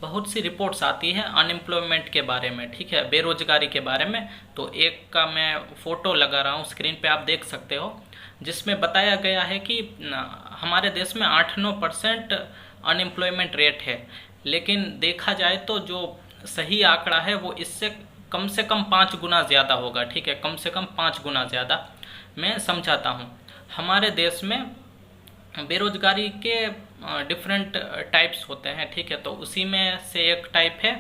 बहुत सी रिपोर्ट्स आती है अनएम्प्लॉयमेंट के बारे में, ठीक है, बेरोजगारी के बारे में। तो एक का मैं फोटो लगा रहा हूँ, स्क्रीन पे आप देख सकते हो, जिसमें बताया गया है कि हमारे देश में 8-9% अनएम्प्लॉयमेंट रेट है। लेकिन देखा जाए तो जो सही आंकड़ा है वो इससे कम से कम 5 गुना ज़्यादा होगा, ठीक है, कम से कम 5 गुना ज़्यादा। मैं समझाता हूँ। हमारे देश में बेरोजगारी के डिफरेंट टाइप्स होते हैं, ठीक है, तो उसी में से एक टाइप है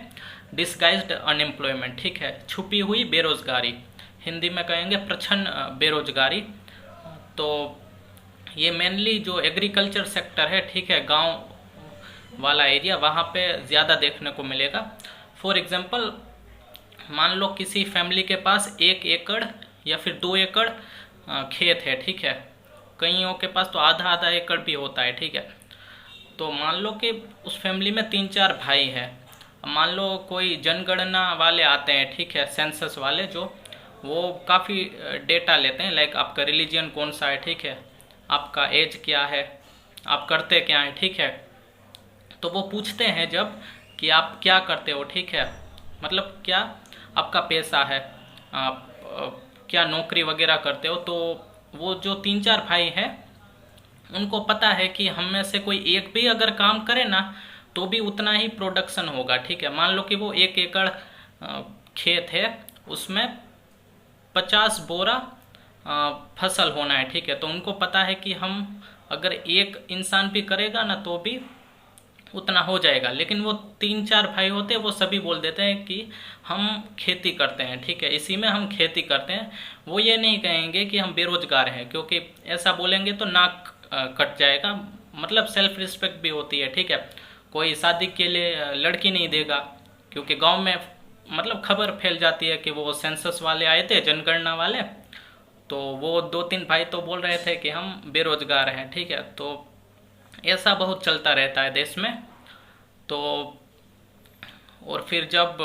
डिस्गाइज्ड अनएम्प्लॉयमेंट, ठीक है, छुपी हुई बेरोजगारी, हिंदी में कहेंगे प्रछन्न बेरोजगारी। तो ये मेनली जो एग्रीकल्चर सेक्टर है, ठीक है, गांव वाला एरिया, वहाँ पे ज़्यादा देखने को मिलेगा। फॉर एग्जांपल, मान लो किसी फैमिली के पास 1 एकड़ या फिर 2 एकड़ खेत है, ठीक है, कईयों के पास तो आधा आधा एकड़ भी होता है, ठीक है। तो मान लो कि उस फैमिली में 3-4 भाई हैं। मान लो कोई जनगणना वाले आते हैं, ठीक है, सेंसस वाले, जो वो काफ़ी डेटा लेते हैं, लाइक आपका रिलीजन कौन सा है, ठीक है, आपका एज क्या है, आप करते क्या हैं, ठीक है। तो वो पूछते हैं जब कि आप क्या करते हो, ठीक है, मतलब क्या आपका पेशा है, आप क्या नौकरी वगैरह करते हो। तो वो जो 3-4 भाई हैं उनको पता है कि हम में से कोई एक भी अगर काम करे ना तो भी उतना ही प्रोडक्शन होगा, ठीक है। मान लो कि वो 1 एकड़ खेत है, उसमें 50 बोरा फसल होना है, ठीक है। तो उनको पता है कि हम अगर एक इंसान भी करेगा ना तो भी उतना हो जाएगा। लेकिन वो 3-4 भाई होते हैं, वो सभी बोल देते हैं कि हम खेती करते हैं, ठीक है, इसी में हम खेती करते हैं। वो ये नहीं कहेंगे कि हम बेरोजगार हैं, क्योंकि ऐसा बोलेंगे तो नाक कट जाएगा। मतलब सेल्फ रिस्पेक्ट भी होती है, ठीक है। कोई शादी के लिए लड़की नहीं देगा, क्योंकि गांव में मतलब खबर फैल जाती है कि वो सेंसस वाले आए थे, जनगणना वाले, तो वो 2-3 भाई तो बोल रहे थे कि हम बेरोजगार हैं, ठीक है। तो ऐसा बहुत चलता रहता है देश में। तो और फिर जब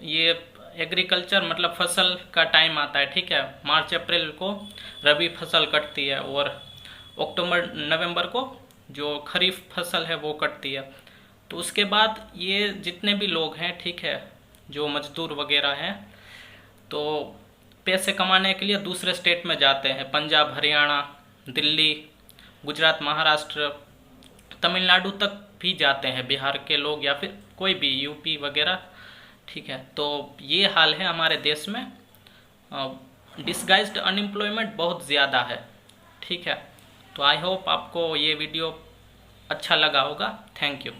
ये एग्रीकल्चर मतलब फसल का टाइम आता है, ठीक है, मार्च अप्रैल को रबी फसल कटती है और अक्टूबर नवंबर को जो खरीफ फसल है वो कटती है। तो उसके बाद ये जितने भी लोग हैं, ठीक है, जो मजदूर वगैरह हैं, तो पैसे कमाने के लिए दूसरे स्टेट में जाते हैं, पंजाब, हरियाणा, दिल्ली, गुजरात, महाराष्ट्र, तमिलनाडु तक भी जाते हैं बिहार के लोग, या फिर कोई भी यूपी वगैरह, ठीक है। तो ये हाल है हमारे देश में। डिस्गाइज्ड अनएम्प्लॉयमेंट बहुत ज़्यादा है, ठीक है। तो आई होप आपको ये वीडियो अच्छा लगा होगा। Thank you.